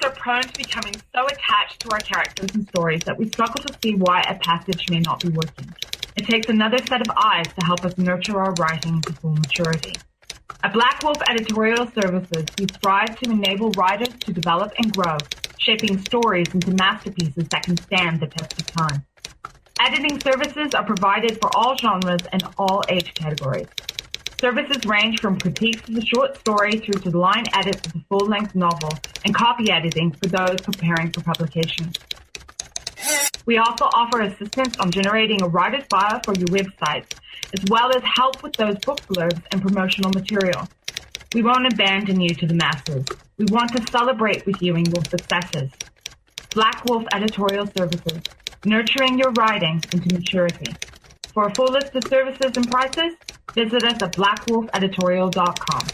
are prone to becoming so attached to our characters and stories that we struggle to see why a passage may not be working. It takes another set of eyes to help us nurture our writing to full maturity. At Black Wolf Editorial Services, we strive to enable writers to develop and grow, shaping stories into masterpieces that can stand the test of time. Editing services are provided for all genres and all age categories. Services range from critiques of the short story through to line edits of the full-length novel and copy editing for those preparing for publication. We also offer assistance on generating a writer's bio for your websites, as well as help with those book blurbs and promotional material. We won't abandon you to the masses. We want to celebrate with you in your successes. Black Wolf Editorial Services, nurturing your writing into maturity. For a full list of services and prices, visit us at blackwolfeditorial.com.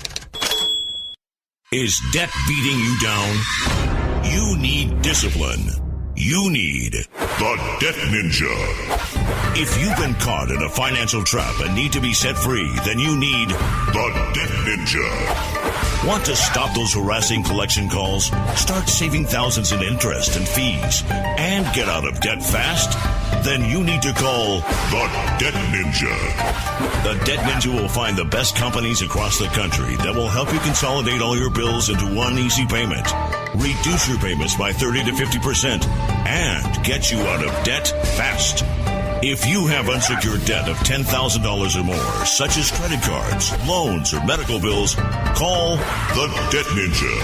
Is debt beating you down? You need discipline. You need the Debt Ninja. If you've been caught in a financial trap and need to be set free, then you need the Debt Ninja. Want to stop those harassing collection calls, start saving thousands in interest and fees, and get out of debt fast? Then you need to call the Debt Ninja. The Debt Ninja will find the best companies across the country that will help you consolidate all your bills into one easy payment, reduce your payments by 30 to 50%, and get you out of debt fast. If you have unsecured debt of $10,000 or more, such as credit cards, loans, or medical bills, call the Debt Ninja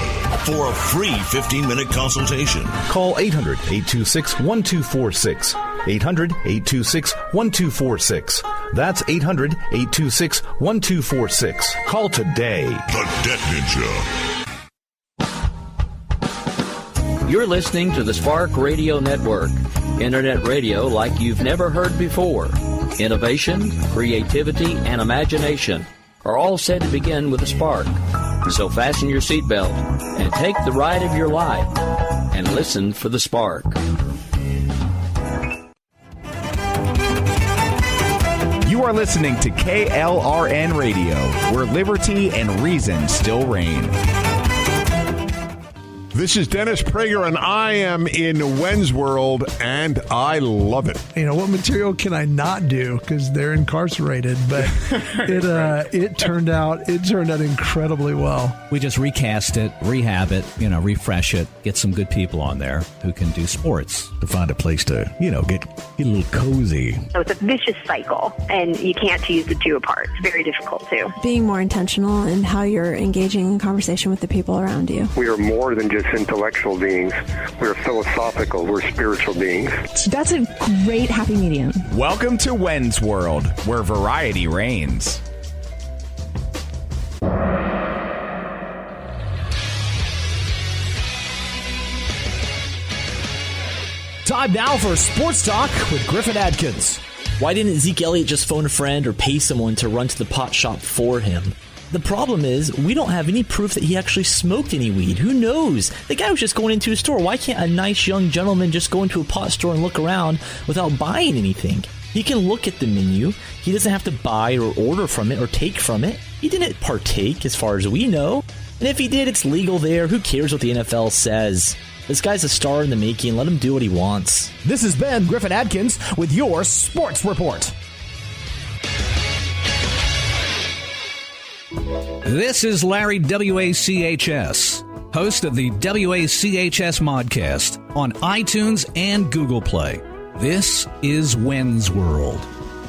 for a free 15-minute consultation. Call 800-826-1246. 800-826-1246. That's 800-826-1246. Call today. The Debt Ninja. You're listening to the Spark Radio Network, internet radio like you've never heard before. Innovation, creativity, and imagination are all said to begin with a spark. So fasten your seatbelt and take the ride of your life and listen for the spark. You are listening to KLRN Radio, where liberty and reason still reign. This is Dennis Prager, and I am in When's World, and I love it. You know, what material can I not do because they're incarcerated? But it turned out incredibly well. We just recast it, rehab it, refresh it, get some good people on there who can do sports. To find a place to, get a little cozy. So it's a vicious cycle, and you can't tease the two apart. It's very difficult to. Being more intentional in how you're engaging in conversation with the people around you. We are more than just intellectual beings. We're philosophical. We're spiritual beings. That's a great happy medium. Welcome to When's World, where variety reigns. Time now for Sports Talk with Griffin Adkins. Why didn't Zeke Elliott just phone a friend or pay someone to run to the pot shop for him? The problem is, we don't have any proof that he actually smoked any weed. Who knows? The guy was just going into a store. Why can't a nice young gentleman just go into a pot store and look around without buying anything? He can look at the menu. He doesn't have to buy or order from it or take from it. He didn't partake, as far as we know. And if he did, it's legal there. Who cares what the NFL says? This guy's a star in the making. Let him do what he wants. This has been Griffin Adkins with your Sports Report. This is Larry WACHS, host of the WACHS Modcast on iTunes and Google Play. This is When's World.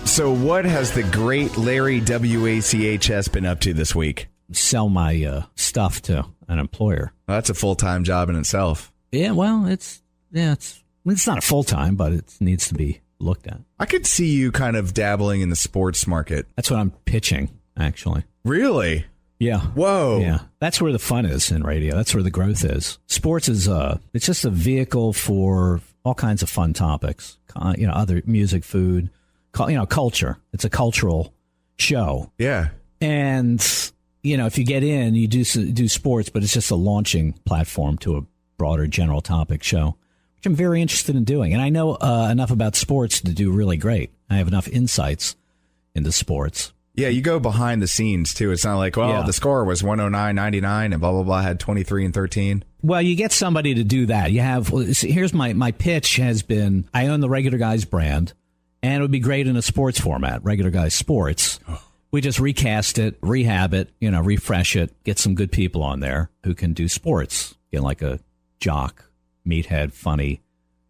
So what has the great Larry WACHS been up to this week? Sell my stuff to an employer. Well, that's a full-time job in itself. Yeah, well, it's not a full-time, but it needs to be looked at. I could see you kind of dabbling in the sports market. That's what I'm pitching, actually. Really? Yeah. Whoa. Yeah. That's where the fun is in radio. That's where the growth is. Sports is it's just a vehicle for all kinds of fun topics. Other music, food, culture. It's a cultural show. Yeah. And if you get in, you do sports, but it's just a launching platform to a broader general topic show, which I'm very interested in doing. And I know enough about sports to do really great. I have enough insights into sports. Yeah, you go behind the scenes, too. It's not like, the score was 109-99 and blah, blah, blah, had 23 and 13. Well, you get somebody to do that. You have. Here's my pitch has been: I own the Regular Guys brand, and it would be great in a sports format, Regular Guys Sports. We just recast it, rehab it, refresh it, get some good people on there who can do sports. Get like a jock, meathead, funny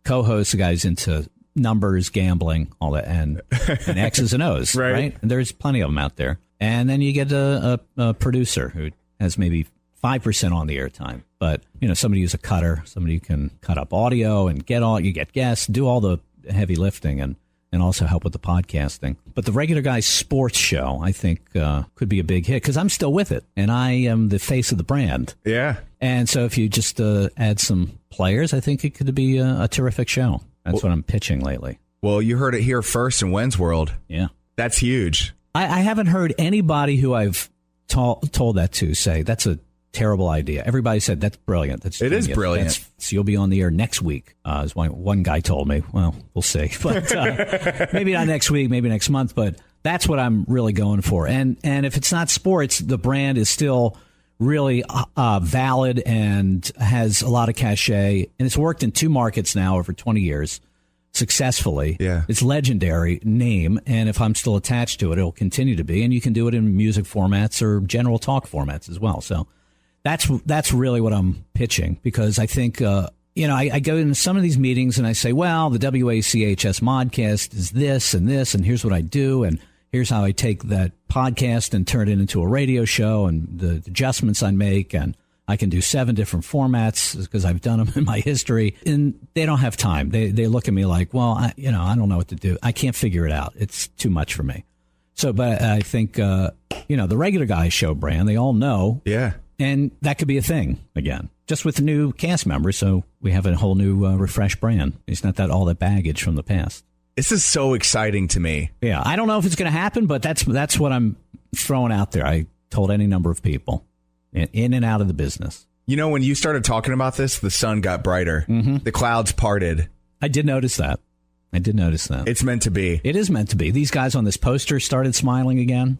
co-host, a guy's into numbers, gambling, all that, and X's and O's, right? And there's plenty of them out there. And then you get a producer who has maybe 5% on the airtime, but somebody who's a cutter, somebody who can cut up audio and you get guests, do all the heavy lifting, and also help with the podcasting. But the Regular Guys Sports Show, I think, could be a big hit because I'm still with it, and I am the face of the brand. Yeah. And so if you just add some players, I think it could be a terrific show. That's what I'm pitching lately. Well, you heard it here first in When's World. Yeah. That's huge. I haven't heard anybody who I've told that to say, that's a terrible idea. Everybody said, that's brilliant. It is brilliant. So you'll be on the air next week, as one guy told me. Well, we'll see. But maybe not next week, maybe next month. But that's what I'm really going for. And if it's not sports, the brand is still really valid and has a lot of cachet. And it's worked in 2 markets now over 20 years successfully. Yeah. It's legendary name. And if I'm still attached to it, it'll continue to be. And you can do it in music formats or general talk formats as well. So that's really what I'm pitching, because I think, I go into some of these meetings and I say, well, the WACHS Modcast is this, and here's what I do, and here's how I take that podcast and turn it into a radio show, and the adjustments I make, and I can do 7 different formats because I've done them in my history. And they don't have time. They look at me like, well, I don't know what to do. I can't figure it out. It's too much for me. So, but I think, the Regular Guys show brand, they all know. Yeah. And that could be a thing again, just with new cast members. So we have a whole new refreshed brand. It's not all that baggage from the past. This is so exciting to me. Yeah, I don't know if it's going to happen, but that's what I'm throwing out there. I told any number of people in and out of the business. When you started talking about this, the sun got brighter. Mm-hmm. The clouds parted. I did notice that. It's meant to be. It is meant to be. These guys on this poster started smiling again.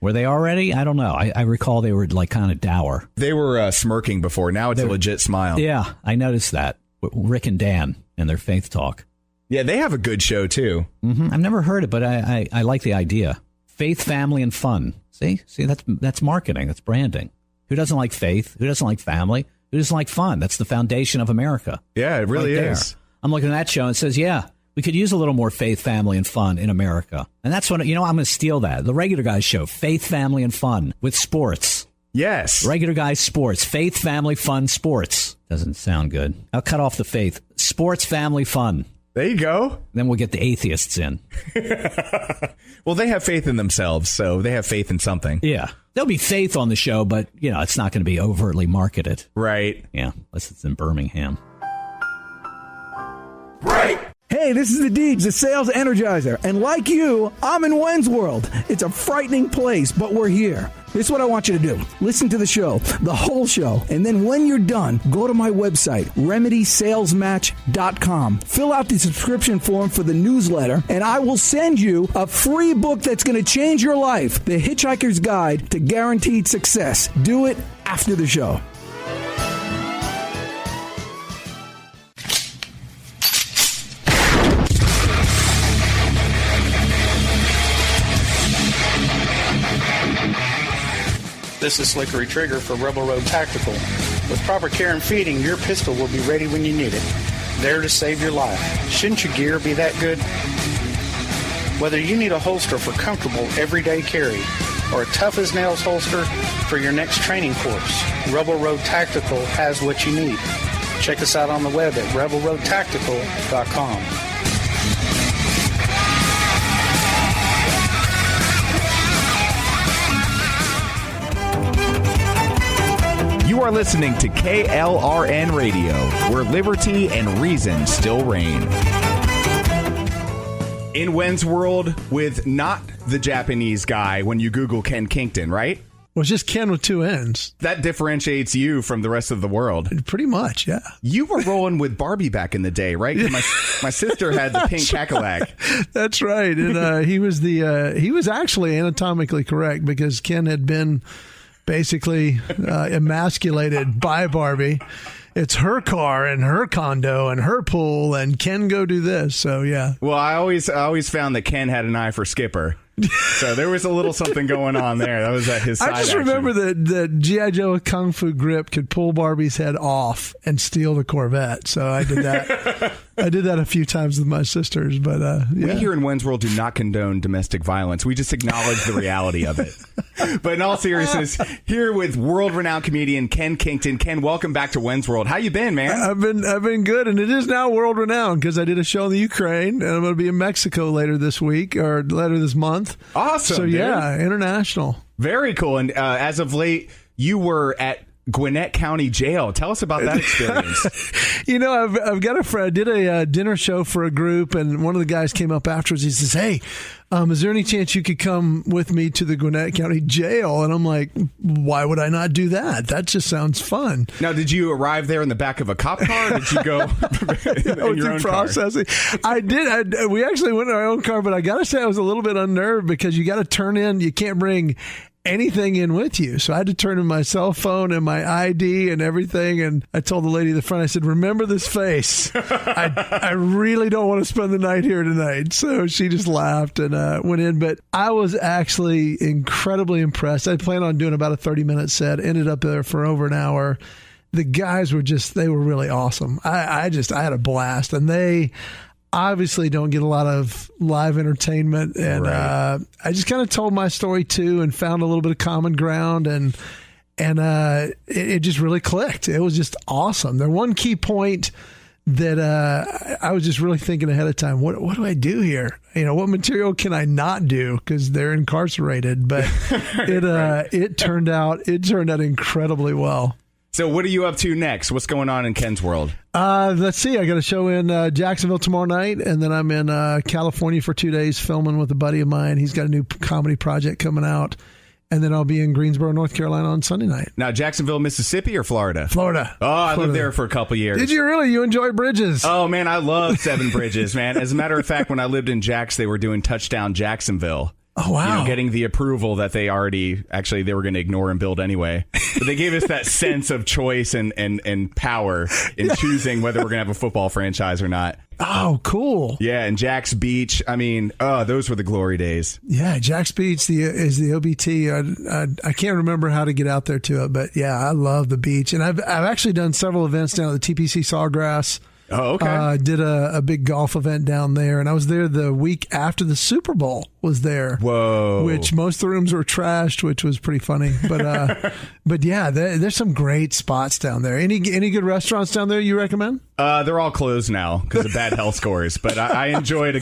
Were they already? I don't know. I recall they were like kind of dour. They were smirking before. Now it's a legit smile. Yeah, I noticed that. Rick and Dan and their Faith Talk. Yeah, they have a good show, too. Mm-hmm. I've never heard it, but I like the idea. Faith, family, and fun. See, that's marketing. That's branding. Who doesn't like faith? Who doesn't like family? Who doesn't like fun? That's the foundation of America. Yeah, it really is. I'm looking at that show and it says, yeah, we could use a little more faith, family, and fun in America. And that's what, I'm going to steal that. The Regular Guys show, faith, family, and fun with sports. Yes. Regular Guys Sports, faith, family, fun, sports. Doesn't sound good. I'll cut off the faith. Sports, family, fun. There you go. Then we'll get the atheists in. Well, they have faith in themselves, so they have faith in something. Yeah. There'll be faith on the show, but, it's not going to be overtly marketed. Right. Yeah, unless it's in Birmingham. Right. Hey, this is the Deej, the sales energizer. And like you, I'm in When's World. It's a frightening place, but we're here. Here's what I want you to do. Listen to the show, the whole show. And then when you're done, go to my website, remedysalesmatch.com. Fill out the subscription form for the newsletter, and I will send you a free book that's going to change your life. The Hitchhiker's Guide to Guaranteed Success. Do it after the show. This is Slickery Trigger for Rebel Road Tactical. With proper care and feeding, your pistol will be ready when you need it. There to save your life. Shouldn't your gear be that good? Whether you need a holster for comfortable everyday carry or a tough-as-nails holster for your next training course, Rebel Road Tactical has what you need. Check us out on the web at rebelroadtactical.com. You are listening to KLRN Radio, where liberty and reason still reign. In When's World with not the Japanese guy when you Google Ken Kington, right? Well, it's just Ken with 2 N's. That differentiates you from the rest of the world. Pretty much, yeah. You were rolling with Barbie back in the day, right? My sister had the pink Cadillac. That's right. And he was actually anatomically correct because Ken had been basically emasculated by Barbie. It's her car and her condo and her pool, and Ken go do this. So yeah. Well, I always found that Ken had an eye for Skipper. So there was a little something going on there. That was at his side. I just remember that G.I. Joe Kung Fu Grip could pull Barbie's head off and steal the Corvette. So I did that. I did that a few times with my sisters. But yeah. We here in Wayne's World do not condone domestic violence. We just acknowledge the reality of it. But in all seriousness, here with world-renowned comedian Ken Kington. Ken, welcome back to Wayne's World. How you been, man? I've been good, and it is now world-renowned because I did a show in the Ukraine, and I'm going to be in Mexico later this week or later this month. Awesome. So yeah, international. Very cool. And as of late, you were at Gwinnett County Jail. Tell us about that experience. I've got a friend. I did a dinner show for a group, and one of the guys came up afterwards. He says, "Hey, is there any chance you could come with me to the Gwinnett County Jail?" And I'm like, "Why would I not do that? That just sounds fun." Now, did you arrive there in the back of a cop car, or did you go in your own processing? Car? I did. We actually went in our own car, but I got to say I was a little bit unnerved because you got to turn in. You can't bring anything in with you. So I had to turn in my cell phone and my ID and everything. And I told the lady at the front, I said, "Remember this face. I really don't want to spend the night here tonight." So she just laughed and went in. But I was actually incredibly impressed. I planned on doing about a 30-minute set, ended up there for over an hour. The guys were they were really awesome. I had a blast. And they obviously don't get a lot of live entertainment, and right. I just kind of told my story too and found a little bit of common ground, and it just really clicked. It was just awesome. There one key point that I was just really thinking ahead of time, what do I do here? What material can I not do because they're incarcerated? But it turned out incredibly well. So what are you up to next? What's going on in Ken's world? Let's see. I got a show in Jacksonville tomorrow night, and then I'm in California for 2 days filming with a buddy of mine. He's got a new comedy project coming out. And then I'll be in Greensboro, North Carolina on Sunday night. Now, Jacksonville, Mississippi or Florida? Florida. Oh, I lived there for a couple years. Did you really? You enjoy Bridges? Oh, man, I love Seven Bridges, man. As a matter of fact, when I lived in Jax, they were doing Touchdown Jacksonville. Oh, wow. Getting the approval that they were going to ignore and build anyway. But they gave us that sense of choice and power in choosing whether we're going to have a football franchise or not. Oh, cool. Yeah, and Jax Beach, those were the glory days. Yeah, Jax Beach is the OBT. I can't remember how to get out there to it, but yeah, I love the beach. And I've actually done several events down at the TPC Sawgrass. Oh, okay. I did a big golf event down there, and I was there the week after the Super Bowl was there. Whoa. Which most of the rooms were trashed, which was pretty funny. But but yeah, there's some great spots down there. Any good restaurants down there you recommend? They're all closed now because of bad health scores. But I enjoyed a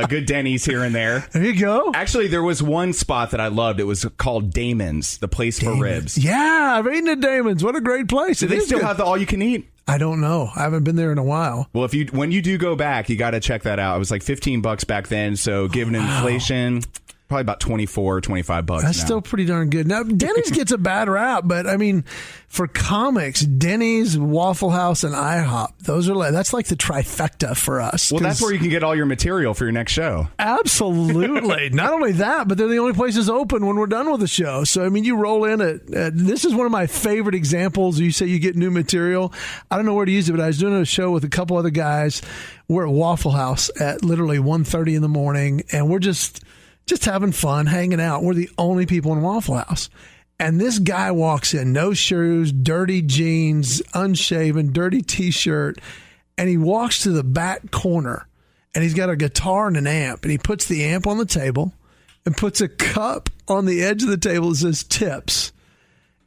good Denny's here and there. There you go. Actually, there was one spot that I loved. It was called Damon's, the place for ribs. Yeah, I've eaten at Damon's. What a great place. Do they still have the all-you-can-eat? I don't know. I haven't been there in a while. Well, when you do go back, you got to check that out. It was like $15 back then. So given inflation, probably about $24-25 That's now. still pretty darn good. Now, Denny's gets a bad rap, but I mean, for comics, Denny's, Waffle House, and IHOP, that's like the trifecta for us. Well, that's where you can get all your material for your next show. Absolutely. Not only that, but they're the only places open when we're done with the show. So, I mean, you roll in this is one of my favorite examples. You say you get new material. I don't know where to use it, but I was doing a show with a couple other guys. We're at Waffle House at literally 1:30 in the morning, and we're just having fun, hanging out. We're the only people in Waffle House. And this guy walks in, no shoes, dirty jeans, unshaven, dirty T-shirt, and he walks to the back corner, and he's got a guitar and an amp, and he puts the amp on the table and puts a cup on the edge of the table that says tips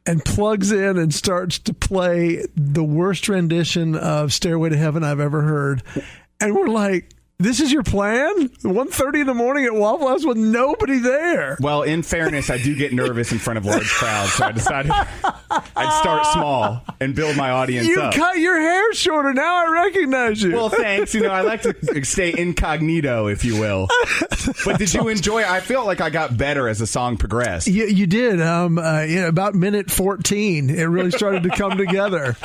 and plugs in and starts to play the worst rendition of Stairway to Heaven I've ever heard. And we're like, this is your plan? 1:30 in the morning at Waffle House with nobody there. Well, in fairness, I do get nervous in front of large crowds, so I decided I'd start small and build my audience up. You cut your hair shorter. Now I recognize you. Well, thanks. I like to stay incognito, if you will. But did you enjoy it? I felt like I got better as the song progressed. You did. About minute 14, it really started to come together.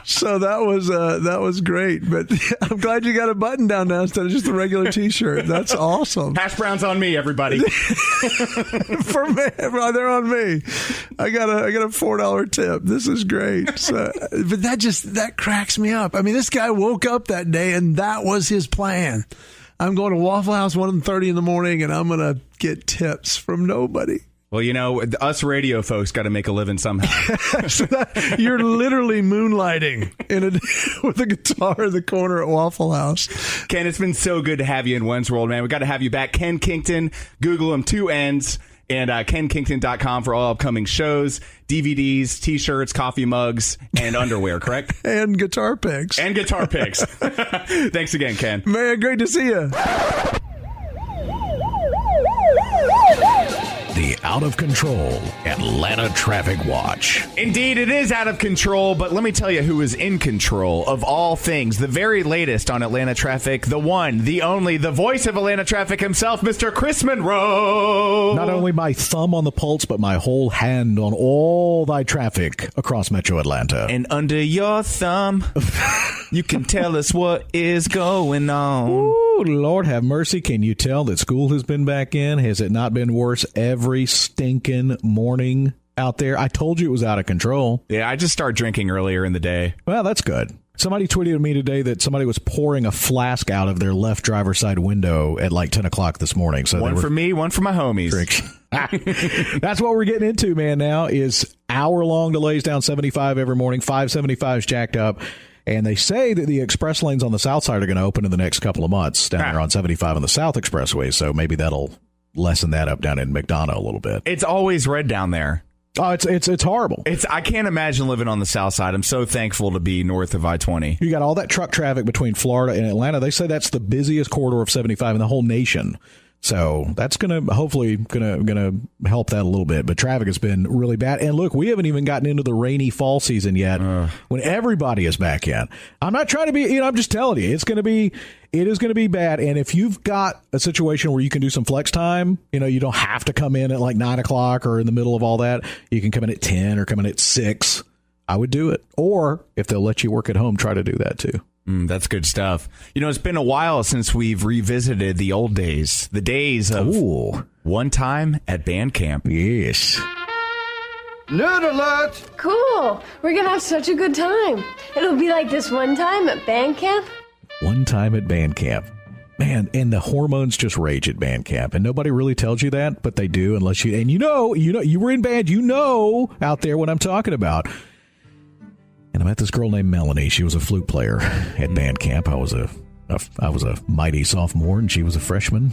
So that was great. But I'm glad you got a button down now instead of just a regular T-shirt. That's awesome. Hash browns on me, everybody. For me, they're on me. I got a $4 tip. This is great. So, but that cracks me up. I mean, this guy woke up that day and that was his plan. I'm going to Waffle House 1:30 in the morning and I'm going to get tips from nobody. Well, us radio folks got to make a living somehow. So you're literally moonlighting with a guitar in the corner at Waffle House. Ken, it's been so good to have you in When's World, man. We got to have you back. Ken Kington, Google him, 2 N's, and KenKington.com for all upcoming shows, DVDs, T-shirts, coffee mugs, and underwear, correct? And guitar picks. Thanks again, Ken. Man, great to see you. The Out of Control Atlanta Traffic Watch. Indeed, it is out of control, but let me tell you who is in control of all things. The very latest on Atlanta traffic, the one, the only, the voice of Atlanta traffic himself, Mr. Chris Monroe. Not only my thumb on the pulse, but my whole hand on all thy traffic across Metro Atlanta. And under your thumb, you can tell us what is going on. Ooh, Lord have mercy. Can you tell that school has been back in? Has it not been worse every stinking morning out there? I told you it was out of control. Yeah, I just started drinking earlier in the day. Well, that's good. Somebody tweeted at me today that somebody was pouring a flask out of their left driver's side window at like 10 o'clock this morning. So one for me, one for my homies. That's what we're getting into, man, now is hour-long delays down 75 every morning. 575 is jacked up. And they say that the express lanes on the south side are going to open in the next couple of months down there on 75 on the South Expressway. So maybe that'll lessen that up down in McDonough a little bit. It's always red down there. Oh, it's horrible. I can't imagine living on the south side. I'm so thankful to be north of I-20. You got all that truck traffic between Florida and Atlanta. They say that's the busiest corridor of 75 in the whole nation. So that's hopefully gonna help that a little bit. But traffic has been really bad. And look, we haven't even gotten into the rainy fall season yet when everybody is back in. I'm not trying to be, I'm just telling you, it is going to be bad. And if you've got a situation where you can do some flex time, you don't have to come in at like 9 o'clock or in the middle of all that. You can come in at 10 or come in at 6. I would do it. Or if they'll let you work at home, try to do that too. That's good stuff. It's been a while since we've revisited the old days, the days of One Time at Band Camp. Yes. Nerd alert! Cool. We're going to have such a good time. It'll be like this one time at band camp. One time at band camp. Man, and the hormones just rage at band camp. And nobody really tells you that, but they do unless you... And you were in band, out there what I'm talking about. And I met this girl named Melanie. She was a flute player at band camp. I was a mighty sophomore, and she was a freshman.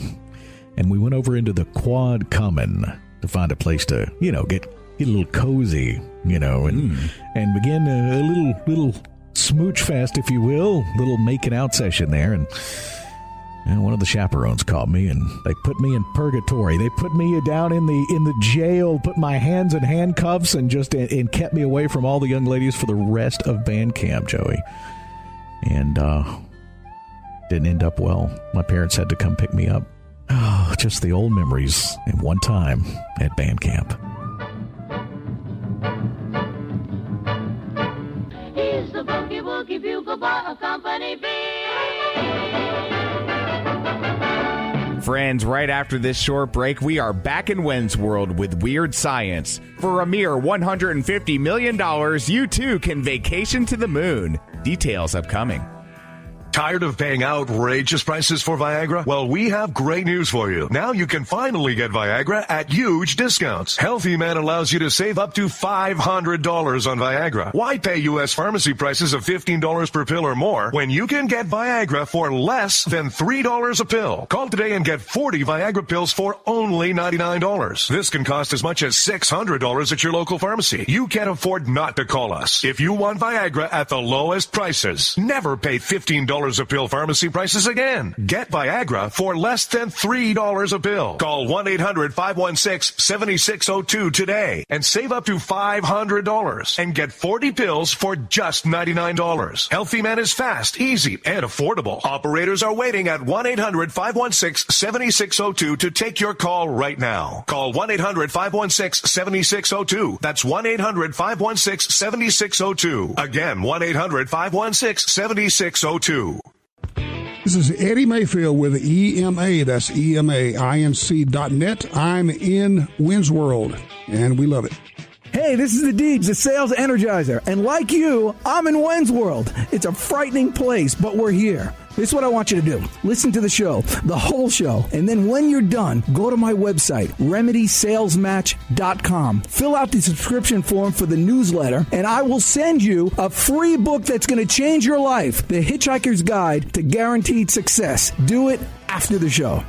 And we went over into the Quad Common to find a place to, get a little cozy, and begin a little smooch fest, if you will, little making out session there. And one of the chaperones caught me, and they put me in purgatory. They put me down in the jail, put my hands in handcuffs, and and kept me away from all the young ladies for the rest of band camp, Joey. And didn't end up well. My parents had to come pick me up. Oh, just the old memories and one time at band camp. He's the boogie woogie bugle boy of Company B. Friends, right after this short break, we are back in When's World with Weird Science. For a mere $150 million, you too can vacation to the moon. Details upcoming. Tired of paying outrageous prices for Viagra? Well, we have great news for you. Now you can finally get Viagra at huge discounts. Healthy Man allows you to save up to $500 on Viagra. Why pay U.S. pharmacy prices of $15 per pill or more when you can get Viagra for less than $3 a pill? Call today and get 40 Viagra pills for only $99. This can cost as much as $600 at your local pharmacy. You can't afford not to call us. If you want Viagra at the lowest prices, never pay $15 $3 a pill pharmacy prices again. Get Viagra for less than $3 a pill. Call 1-800-516-7602 today and save up to $500 and get 40 pills for just $99. Healthy Man is fast, easy, and affordable. Operators are waiting at 1-800-516-7602 to take your call right now. Call 1-800-516-7602. That's 1-800-516-7602. Again, 1-800-516-7602. This is Eddie Mayfield with EMA. That's EMAINC.net. I'm in Wynns World, and we love it. Hey, this is the Deeds, the sales energizer. And like you, I'm in Wynns World. It's a frightening place, but we're here. This is what I want you to do. Listen to the show, the whole show. And then when you're done, go to my website, RemedySalesMatch.com. Fill out the subscription form for the newsletter, and I will send you a free book that's going to change your life, The Hitchhiker's Guide to Guaranteed Success. Do it after the show.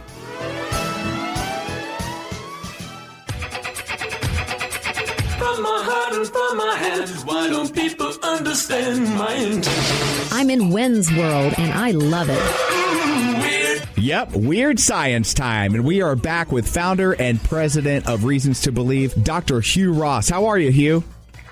From my heart and from my hands, why don't people understand my intentions? I'm in Wynns World, and I love it. Weird. Yep, Weird Science time, and we are back with founder and president of Reasons to Believe, Dr. Hugh Ross. How are you, Hugh?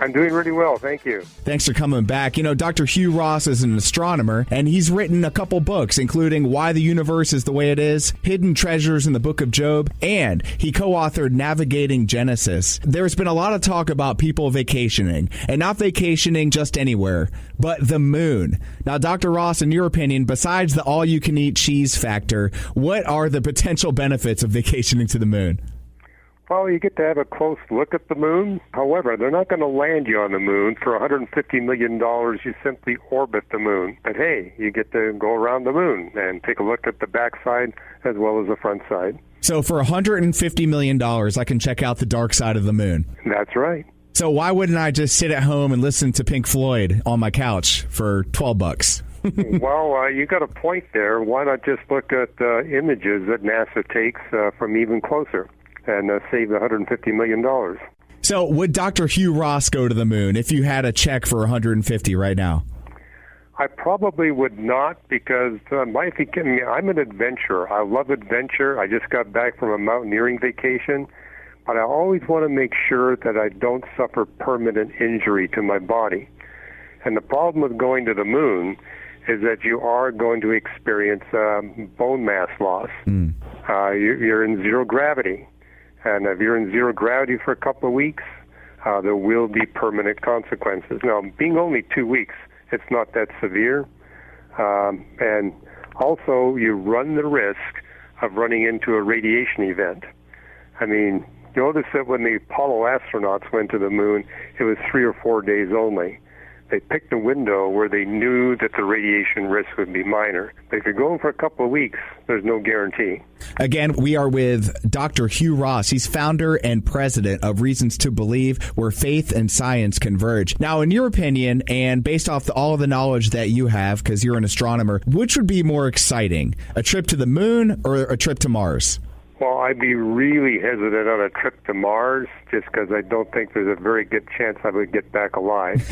I'm doing really well, thank you. Thanks for coming back. You know, Dr. Hugh Ross is an astronomer, and he's written a couple books, including Why the Universe is the Way It Is, Hidden Treasures in the Book of Job, and he co-authored Navigating Genesis. There's been a lot of talk about people vacationing, and not vacationing just anywhere, but the moon. Now, Dr. Ross, in your opinion, besides the all-you-can-eat cheese factor, what are the potential benefits of vacationing to the moon? Well, you get to have a close look at the moon. However, they're not going to land you on the moon. For $150 million, you simply orbit the moon. But hey, you get to go around the moon and take a look at the backside as well as the front side. So for $150 million, I can check out the dark side of the moon. That's right. So why wouldn't I just sit at home and listen to Pink Floyd on my couch for $12? Well, you got a point there. Why not just look at images that NASA takes from even closer? And save the $150 million. So would Dr. Hugh Ross go to the moon if you had a check for $150 right now? I probably would not, because I'm an adventurer. I love adventure. I just got back from a mountaineering vacation, but I always want to make sure that I don't suffer permanent injury to my body. And the problem with going to the moon is that you are going to experience bone mass loss. You're in zero gravity. And if you're in zero gravity for a couple of weeks, there will be permanent consequences. Now, being only 2 weeks, it's not that severe. And also, you run the risk of running into a radiation event. I mean, notice that when the Apollo astronauts went to the moon, it was 3 or 4 days only. They picked a window where they knew that the radiation risk would be minor. But if you're going for a couple of weeks, there's no guarantee. Again, we are with Dr. Hugh Ross. He's founder and president of Reasons to Believe, where faith and science converge. Now, in your opinion, and based off all of the knowledge that you have, because you're an astronomer, which would be more exciting, a trip to the moon or a trip to Mars? Well, I'd be really hesitant on a trip to Mars, just because I don't think there's a very good chance I would get back alive.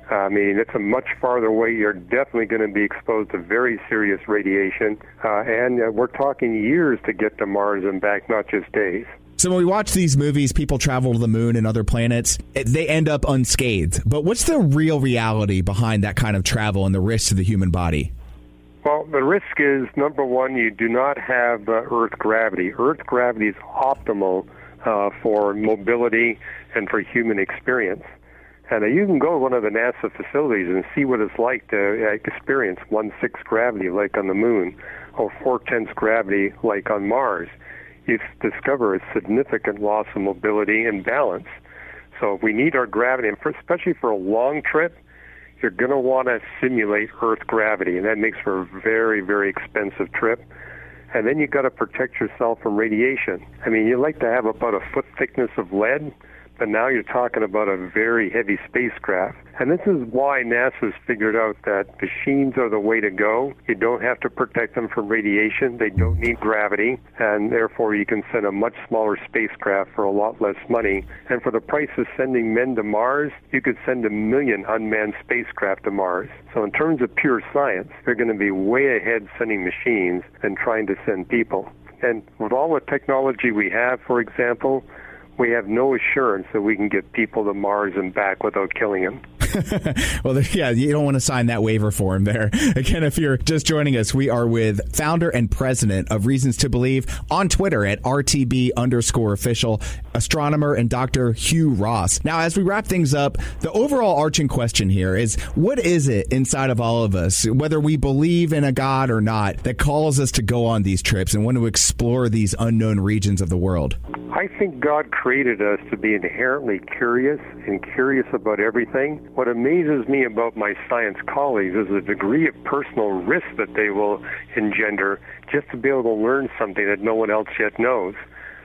I mean, it's a much farther away. You're definitely going to be exposed to very serious radiation, and we're talking years to get to Mars and back, not just days. So when we watch these movies, people travel to the moon and other planets, they end up unscathed. But what's the real reality behind that kind of travel and the risks to the human body? Well, the risk is, number one, you do not have Earth gravity. Earth gravity is optimal for mobility and for human experience. And you can go to one of the NASA facilities and see what it's like to experience 1/6 gravity like on the moon, or 4/10 gravity like on Mars. You discover a significant loss of mobility and balance. So if we need our gravity, and especially for a long trip, you're going to want to simulate Earth gravity, and that makes for a very, very expensive trip. And then you've got to protect yourself from radiation. I mean, you like to have about a foot thickness of lead, but now you're talking about a very heavy spacecraft. And this is why NASA's figured out that machines are the way to go. You don't have to protect them from radiation. They don't need gravity, and therefore you can send a much smaller spacecraft for a lot less money. And for the price of sending men to Mars, you could send 1 million unmanned spacecraft to Mars. So in terms of pure science, they're going to be way ahead sending machines than trying to send people. And with all the technology we have, for example, we have no assurance that we can get people to Mars and back without killing them. Well, yeah, you don't want to sign that waiver form there. Again, if you're just joining us, we are with founder and president of Reasons to Believe on Twitter at RTB_official, astronomer and Dr. Hugh Ross. Now, as we wrap things up, the overall arching question here is, what is it inside of all of us, whether we believe in a God or not, that calls us to go on these trips and want to explore these unknown regions of the world? I think God created us to be inherently curious and curious about everything. What amazes me about my science colleagues is the degree of personal risk that they will engender just to be able to learn something that no one else yet knows.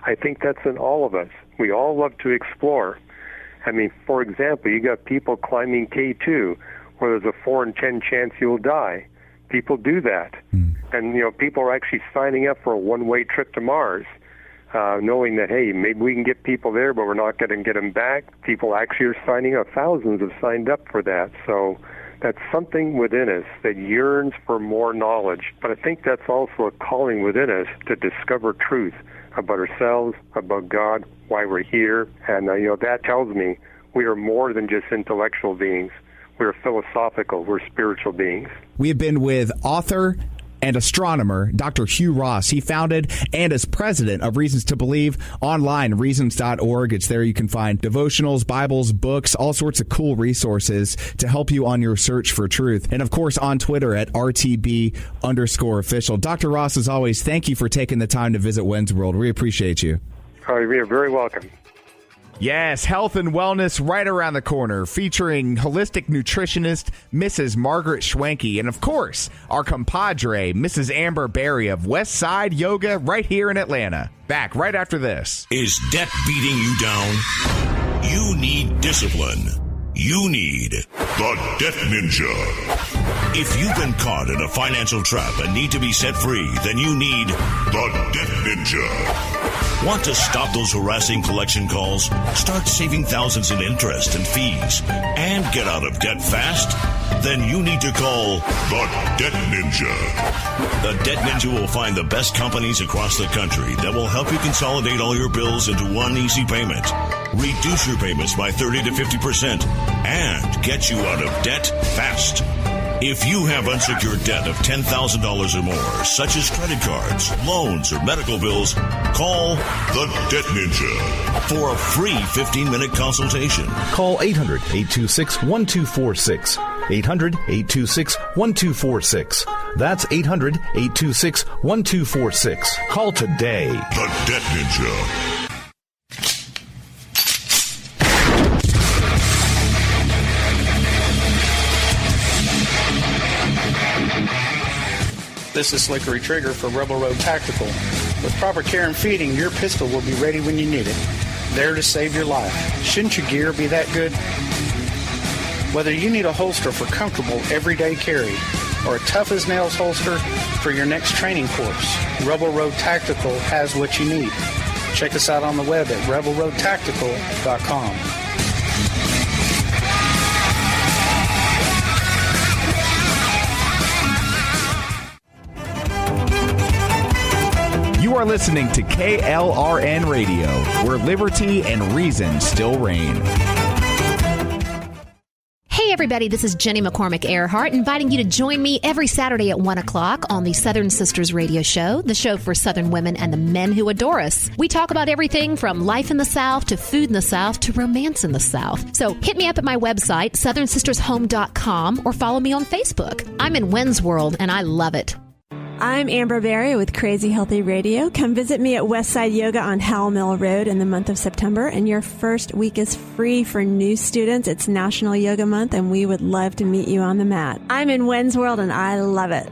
I think that's in all of us. We all love to explore. I mean, for example, you got people climbing K2 where there's a 4 in 10 chance you'll die. People do that. And, you know, people are actually signing up for a one-way trip to Mars. Knowing that, hey, maybe we can get people there, but we're not going to get them back. People actually are signing up. Thousands have signed up for that. So that's something within us that yearns for more knowledge. But I think that's also a calling within us to discover truth about ourselves, about God, why we're here. And, that tells me we are more than just intellectual beings. We're philosophical. We're spiritual beings. We have been with author and astronomer Dr. Hugh Ross. He founded and is president of Reasons to Believe online, reasons.org. It's there you can find devotionals, Bibles, books, all sorts of cool resources to help you on your search for truth. And of course, on Twitter at RTB_official. Dr. Ross, as always, thank you for taking the time to visit When's World. We appreciate you. You're very welcome. Yes, health and wellness right around the corner, featuring holistic nutritionist Mrs. Margaret Schwenke, and of course, our compadre, Mrs. Amber Berry of West Side Yoga right here in Atlanta. Back right after this. Is debt beating you down? You need discipline. You need the Debt Ninja. If you've been caught in a financial trap and need to be set free, then you need the Debt Ninja. Want to stop those harassing collection calls, start saving thousands in interest and fees, and get out of debt fast? Then you need to call the Debt Ninja. The Debt Ninja will find the best companies across the country that will help you consolidate all your bills into one easy payment, reduce your payments by 30 to 50%, and get you out of debt fast. If you have unsecured debt of $10,000 or more, such as credit cards, loans, or medical bills, call the Debt Ninja for a free 15-minute consultation. Call 800-826-1246. 800-826-1246. That's 800-826-1246. Call today. The Debt Ninja. This is Slickery Trigger for Rebel Road Tactical. With proper care and feeding, your pistol will be ready when you need it, there to save your life. Shouldn't your gear be that good? Whether you need a holster for comfortable everyday carry or a tough-as-nails holster for your next training course, Rebel Road Tactical has what you need. Check us out on the web at rebelroadtactical.com. You are listening to KLRN Radio, where liberty and reason still reign. Hey everybody, this is Jenny McCormick Earhart, inviting you to join me every Saturday at 1 o'clock on the Southern Sisters Radio Show, the show for Southern women and the men who adore us. We talk about everything from life in the South to food in the South to romance in the South. So hit me up at my website, southernsistershome.com, or follow me on Facebook. I'm in When's World, and I love it. I'm Amber Berry with Crazy Healthy Radio. Come visit me at Westside Yoga on Howell Mill Road in the month of September, and your first week is free for new students. It's National Yoga Month, and we would love to meet you on the mat. I'm in When's World, and I love it.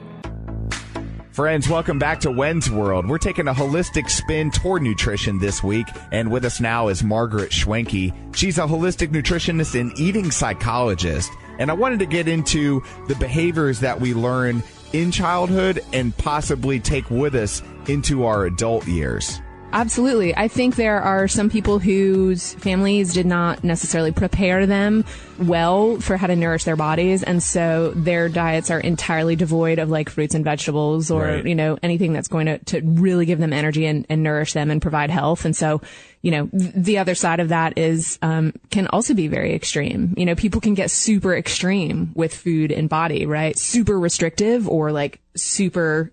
Friends, welcome back to Wen's World. We're taking a holistic spin toward nutrition this week, and with us now is Margaret Schwenke. She's a holistic nutritionist and eating psychologist, and I wanted to get into the behaviors that we learn in childhood and possibly take with us into our adult years. Absolutely. I think there are some people whose families did not necessarily prepare them well for how to nourish their bodies. And so their diets are entirely devoid of like fruits and vegetables or, Right. you know, anything that's going to really give them energy and nourish them and provide health. And so, you know, the other side of that is, can also be very extreme. You know, people can get super extreme with food and body, right? Super restrictive or like super,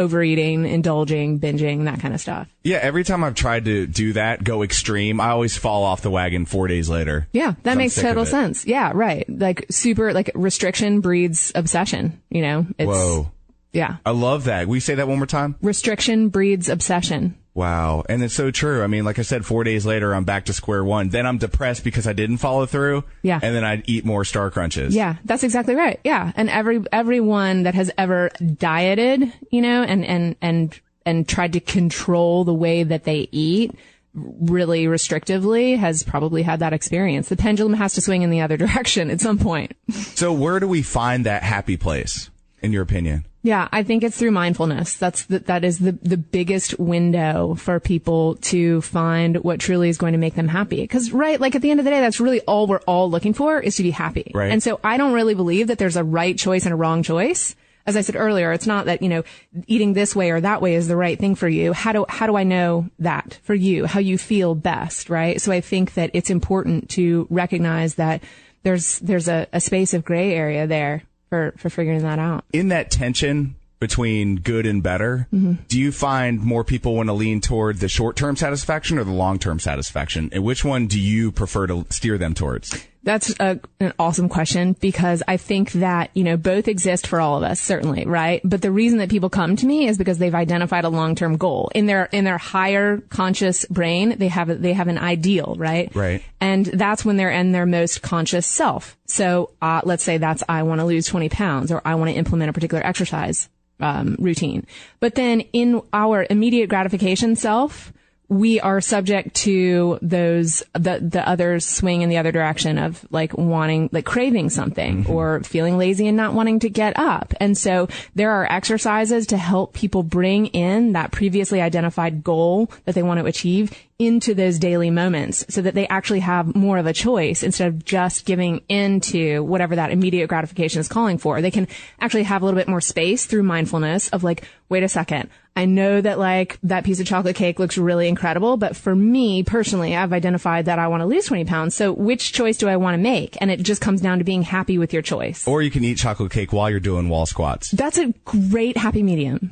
overeating, indulging, binging, that kind of stuff. Yeah, every time I've tried to do that, go extreme, I always fall off the wagon 4 days later. Yeah, that makes sick of total it. sense. Yeah, right. Like super, like restriction breeds obsession, you know? Whoa. Yeah. I love that. Will you say that one more time? Restriction breeds obsession. Wow. And it's so true. I mean, like I said, 4 days later, I'm back to square one. Then I'm depressed because I didn't follow through. Yeah. And then I'd eat more Star Crunches. Yeah, that's exactly right. Yeah. And everyone that has ever dieted, you know, and tried to control the way that they eat really restrictively has probably had that experience. The pendulum has to swing in the other direction at some point. So where do we find that happy place, in your opinion? Yeah, I think it's through mindfulness. That is the biggest window for people to find what truly is going to make them happy. Because, right, like at the end of the day, that's really all we're all looking for is to be happy. Right. And so I don't really believe that there's a right choice and a wrong choice. As I said earlier, it's not that, you know, eating this way or that way is the right thing for you. How do I know that for you, how you feel best, right? So I think that it's important to recognize that there's a space of gray area there for figuring that out. In that tension between good and better, Mm-hmm. do you find more people want to lean toward the short-term satisfaction or the long-term satisfaction? And which one do you prefer to steer them towards? That's an awesome question because I think that, you know, both exist for all of us, certainly, right? But the reason that people come to me is because they've identified a long-term goal. In their higher conscious brain, they have an ideal, right? Right. And that's when they're in their most conscious self. So, let's say that's, I want to lose 20 pounds or I want to implement a particular exercise, routine. But then in our immediate gratification self, we are subject to the others swing in the other direction of like wanting, like craving something or feeling lazy and not wanting to get up. And so there are exercises to help people bring in that previously identified goal that they want to achieve into those daily moments so that they actually have more of a choice instead of just giving into whatever that immediate gratification is calling for. They can actually have a little bit more space through mindfulness of like, wait a second. I know that like that piece of chocolate cake looks really incredible, but for me personally, I've identified that I want to lose 20 pounds. So which choice do I want to make? And it just comes down to being happy with your choice. Or you can eat chocolate cake while you're doing wall squats. That's a great happy medium.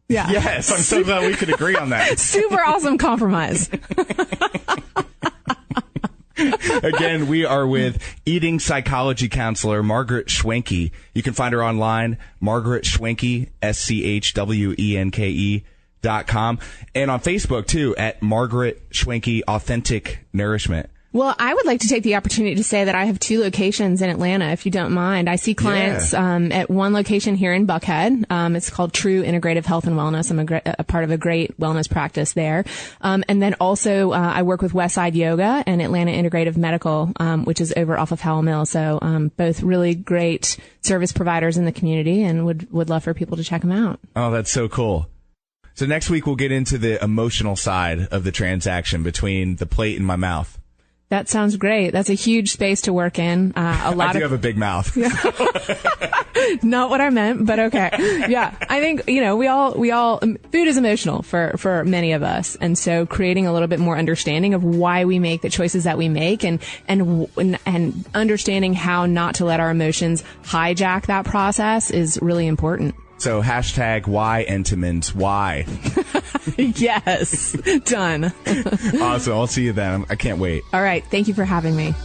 Yeah. Yes, I'm so glad we could agree on that. Super awesome compromise. Again, we are with eating psychology counselor Margaret Schwenke. You can find her online, Margaret Schwenke, SCHWENKE.com, and on Facebook too at Margaret Schwenke Authentic Nourishment. Well, I would like to take the opportunity to say that I have 2 locations in Atlanta, if you don't mind. I see clients at one location here in Buckhead. It's called True Integrative Health and Wellness. I'm a part of a great wellness practice there. And then also I work with Westside Yoga and Atlanta Integrative Medical, which is over off of Howell Mill. So both really great service providers in the community and would love for people to check them out. Oh, that's so cool. So next week we'll get into the emotional side of the transaction between the plate and my mouth. That sounds great. That's a huge space to work in. I do have a big mouth. Not what I meant, but okay. Yeah. I think, you know, we all, food is emotional for many of us. And so creating a little bit more understanding of why we make the choices that we make and understanding how not to let our emotions hijack that process is really important. So hashtag why Entenmann's why. Yes. Done. Awesome. I'll see you then. I can't wait. All right. Thank you for having me.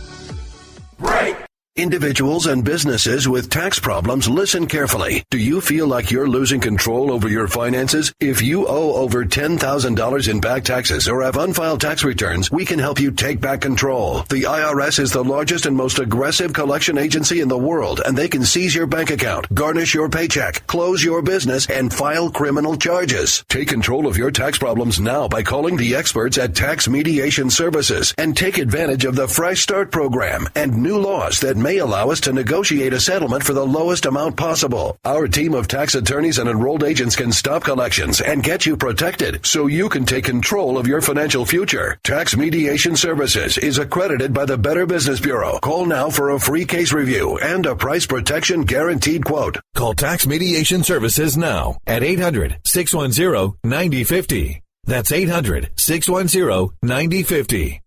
Break. Individuals and businesses with tax problems, listen carefully. Do you feel like you're losing control over your finances? If you owe over $10,000 in back taxes or have unfiled tax returns, we can help you take back control. The IRS is the largest and most aggressive collection agency in the world, and they can seize your bank account, garnish your paycheck, close your business, and file criminal charges. Take control of your tax problems now by calling the experts at Tax Mediation Services and take advantage of the Fresh Start program and new laws that may allow us to negotiate a settlement for the lowest amount possible. Our team of tax attorneys and enrolled agents can stop collections and get you protected so you can take control of your financial future. Tax Mediation Services is accredited by the Better Business Bureau. Call now for a free case review and a price protection guaranteed quote. Call Tax Mediation Services now at 800-610-9050. That's 800-610-9050.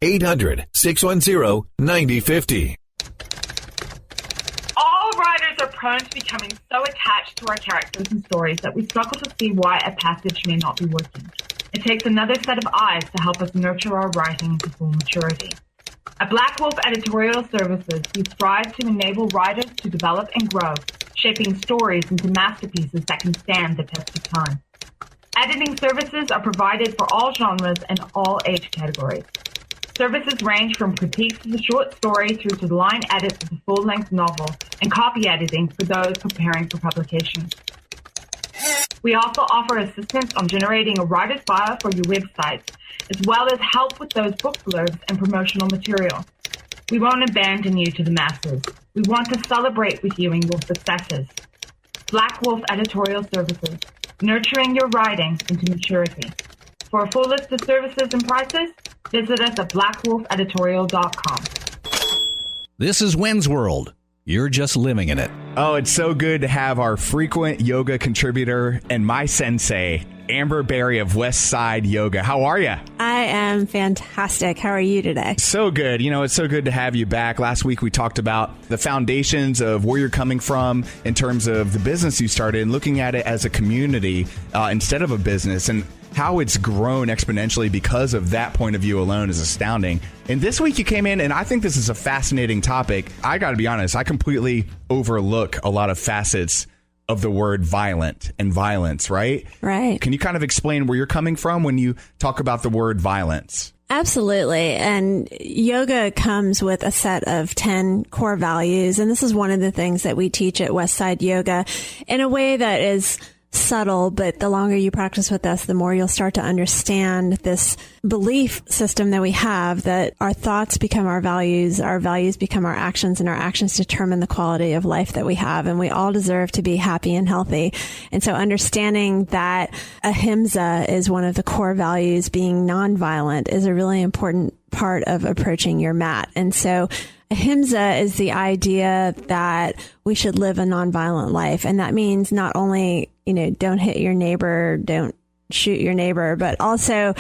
800-610-9050. All writers are prone to becoming so attached to our characters and stories that we struggle to see why a passage may not be working. It takes another set of eyes to help us nurture our writing into full maturity. At Black Wolf Editorial Services, we strive to enable writers to develop and grow, shaping stories into masterpieces that can stand the test of time. Editing services are provided for all genres and all age categories. Services range from critiques of the short story through to the line edits of the full-length novel and copy editing for those preparing for publication. We also offer assistance on generating a writer's bio for your websites, as well as help with those book blurbs and promotional material. We won't abandon you to the masses. We want to celebrate with you in your successes. Black Wolf Editorial Services, nurturing your writing into maturity. For a full list of services and prices, visit us at blackwolfeditorial.com. This is Wins World. You're just living in it. Oh, it's so good to have our frequent yoga contributor and my sensei, Amber Berry of West Side Yoga. How are you? I am fantastic. How are you today? So good. You know, it's so good to have you back. Last week we talked about the foundations of where you're coming from in terms of the business you started and looking at it as a community instead of a business, and how it's grown exponentially because of that point of view alone is astounding. And this week you came in, and I think this is a fascinating topic. I got to be honest, I completely overlook a lot of facets of the word violent and violence, right? Right. Can you kind of explain where you're coming from when you talk about the word violence? Absolutely. And yoga comes with a set of 10 core values. And this is one of the things that we teach at Westside Yoga in a way that is subtle, but the longer you practice with us, the more you'll start to understand this belief system that we have, that our thoughts become our values become our actions, and our actions determine the quality of life that we have. And we all deserve to be happy and healthy. And so understanding that ahimsa is one of the core values, being nonviolent, is a really important part of approaching your mat. And so ahimsa is the idea that we should live a nonviolent life. And that means not only, don't hit your neighbor, don't shoot your neighbor, but also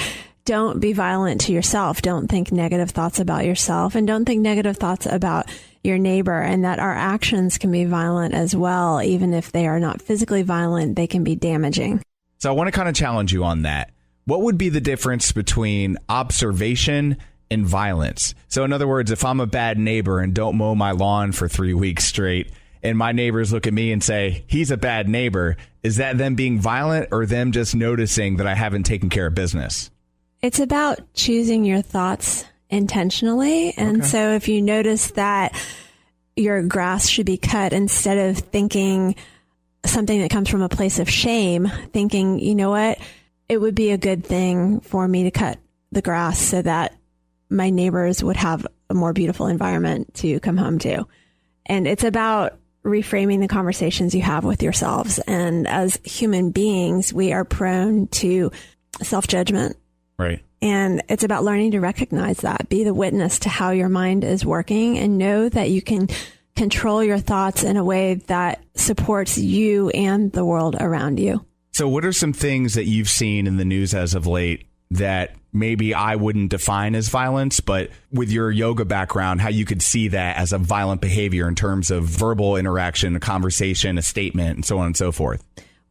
don't be violent to yourself. Don't think negative thoughts about yourself, and don't think negative thoughts about your neighbor, and that our actions can be violent as well. Even if they are not physically violent, they can be damaging. So I want to kind of challenge you on that. What would be the difference between observation and violence? So in other words, if I'm a bad neighbor and don't mow my lawn for 3 weeks straight, and my neighbors look at me and say, he's a bad neighbor, is that them being violent or them just noticing that I haven't taken care of business? It's about choosing your thoughts intentionally. And so if you notice that your grass should be cut, instead of thinking something that comes from a place of shame, thinking, you know what, it would be a good thing for me to cut the grass so that my neighbors would have a more beautiful environment to come home to. And it's about reframing the conversations you have with yourselves. And as human beings, we are prone to self-judgment. Right. And it's about learning to recognize that, be the witness to how your mind is working, and know that you can control your thoughts in a way that supports you and the world around you. So what are some things that you've seen in the news as of late that maybe I wouldn't define as violence, but with your yoga background, how you could see that as a violent behavior in terms of verbal interaction, a conversation, a statement, and so on and so forth?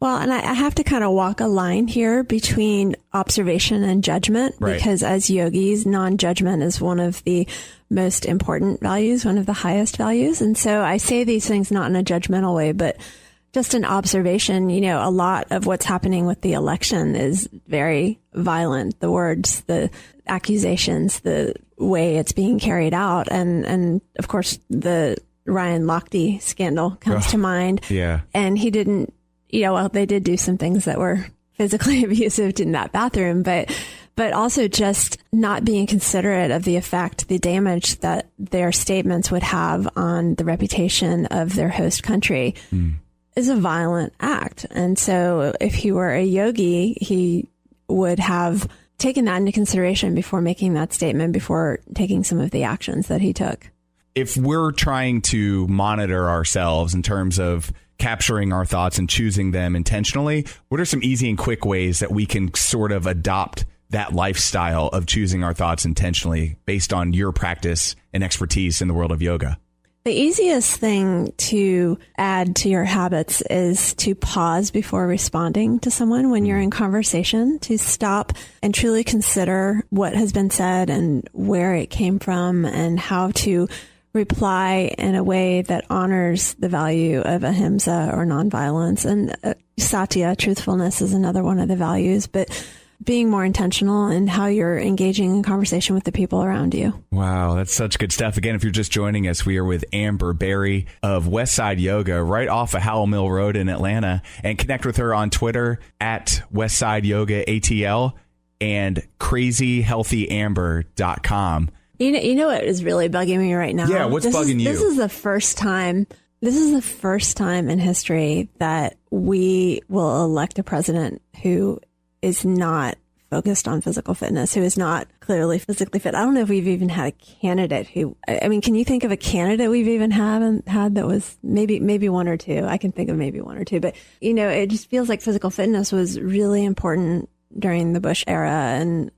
Well, and I have to kind of walk a line here between observation and judgment, because as yogis, non-judgment is one of the most important values, one of the highest values. And so I say these things not in a judgmental way, but just an observation. You know, a lot of what's happening with the election is very violent. The words, the accusations, the way it's being carried out. And of course, the Ryan Lochte scandal comes to mind. Yeah. And he didn't, well, they did do some things that were physically abusive in that bathroom, but also just not being considerate of the effect, the damage that their statements would have on the reputation of their host country is a violent act. And so if he were a yogi, he would have taken that into consideration before making that statement, before taking some of the actions that he took. If we're trying to monitor ourselves in terms of capturing our thoughts and choosing them intentionally, what are some easy and quick ways that we can sort of adopt that lifestyle of choosing our thoughts intentionally based on your practice and expertise in the world of yoga? The easiest thing to add to your habits is to pause before responding to someone when you're in conversation, to stop and truly consider what has been said and where it came from and how to reply in a way that honors the value of ahimsa or nonviolence. And satya, truthfulness, is another one of the values, but being more intentional in how you're engaging in conversation with the people around you. Wow, that's such good stuff. Again, if you're just joining us, we are with Amber Berry of Westside Yoga right off of Howell Mill Road in Atlanta. And connect with her on Twitter at Westside Yoga ATL and crazyhealthyamber.com. You know what is really bugging me right now? Yeah, what's bugging you? This is the first time in history that we will elect a president who is not focused on physical fitness, who is not clearly physically fit. I don't know if we've even had a candidate who, I mean, can you think of a candidate we've even had that was maybe one or two? I can think of maybe one or two, but it just feels like physical fitness was really important during the Bush era and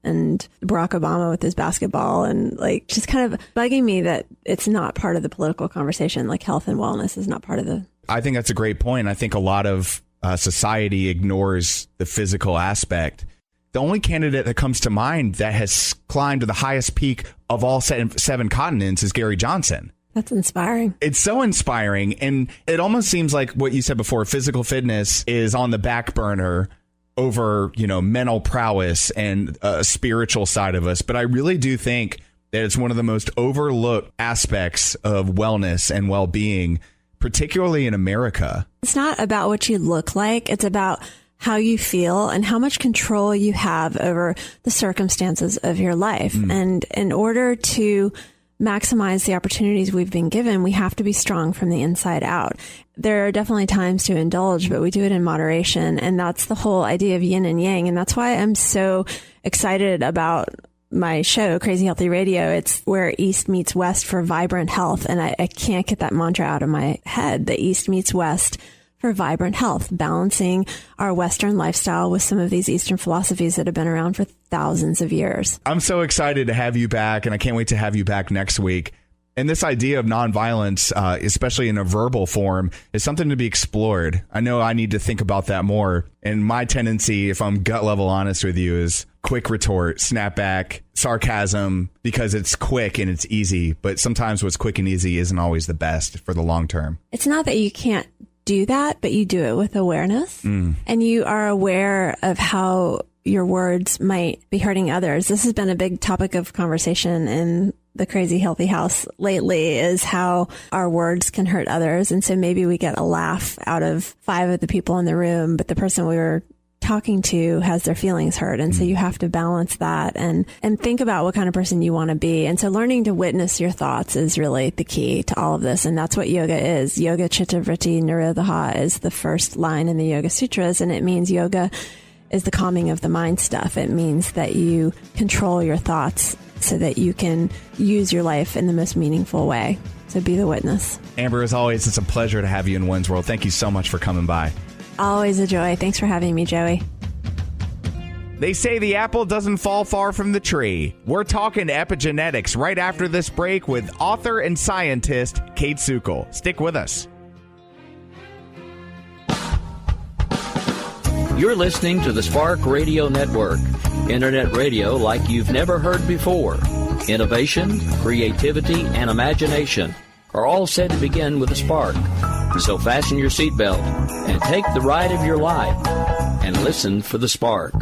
Barack Obama with his basketball, and like just kind of bugging me that it's not part of the political conversation. Like health and wellness is not part of the. I think that's a great point. I think a lot of society ignores the physical aspect. The only candidate that comes to mind that has climbed to the highest peak of all seven continents is Gary Johnson. That's inspiring. It's so inspiring. And it almost seems like what you said before, physical fitness is on the back burner over, mental prowess and a spiritual side of us. But I really do think that it's one of the most overlooked aspects of wellness and well-being, particularly in America. It's not about what you look like. It's about how you feel and how much control you have over the circumstances of your life. And in order to maximize the opportunities we've been given, we have to be strong from the inside out. There are definitely times to indulge, but we do it in moderation. And that's the whole idea of yin and yang. And that's why I'm so excited about my show, Crazy Healthy Radio. It's where East meets West for vibrant health. And I can't get that mantra out of my head. The East meets West for vibrant health, balancing our Western lifestyle with some of these Eastern philosophies that have been around for thousands of years. I'm so excited to have you back, and I can't wait to have you back next week. And this idea of nonviolence, especially in a verbal form, is something to be explored. I know I need to think about that more. And my tendency, if I'm gut level honest with you, is quick retort, snap back, sarcasm, because it's quick and it's easy. But sometimes what's quick and easy isn't always the best for the long term. It's not that you can't do that, but you do it with awareness. And you are aware of how your words might be hurting others. This has been a big topic of conversation in the Crazy Healthy House lately, is how our words can hurt others. And so maybe we get a laugh out of 5 of the people in the room, but the person we were talking to has their feelings hurt. And so you have to balance that and think about what kind of person you want to be. And so learning to witness your thoughts is really the key to all of this. And that's what yoga is. Yoga Chitta Vritti Nirodha is the first line in the Yoga Sutras. And it means yoga is the calming of the mind stuff. It means that you control your thoughts so that you can use your life in the most meaningful way. So be the witness. Amber, as always, it's a pleasure to have you in One's World. Thank you so much for coming by. Always a joy. Thanks for having me, Joey. They say the apple doesn't fall far from the tree. We're talking epigenetics right after this break with author and scientist Kate Sukel. Stick with us. You're listening to the Spark Radio Network, internet radio like you've never heard before. Innovation, creativity, and imagination are all said to begin with a spark. So fasten your seatbelt and take the ride of your life and listen for the spark.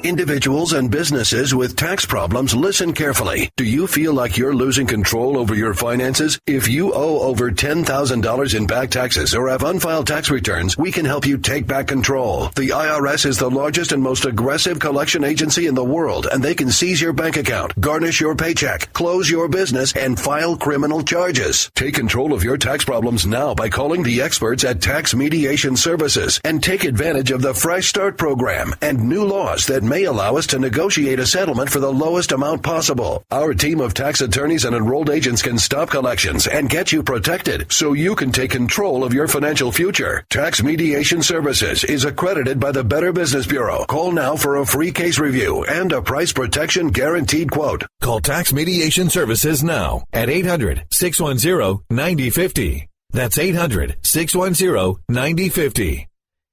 Individuals and businesses with tax problems, listen carefully. Do you feel like you're losing control over your finances? If you owe over $10,000 in back taxes or have unfiled tax returns, we can help you take back control. The IRS is the largest and most aggressive collection agency in the world, and they can seize your bank account, garnish your paycheck, close your business, and file criminal charges. Take control of your tax problems now by calling the experts at Tax Mediation Services and take advantage of the Fresh Start program and new laws that may allow us to negotiate a settlement for the lowest amount possible. Our team of tax attorneys and enrolled agents can stop collections and get you protected so you can take control of your financial future. Tax Mediation Services is accredited by the Better Business Bureau. Call now for a free case review and a price protection guaranteed quote. Call Tax Mediation Services now at 800-610-9050. That's 800-610-9050.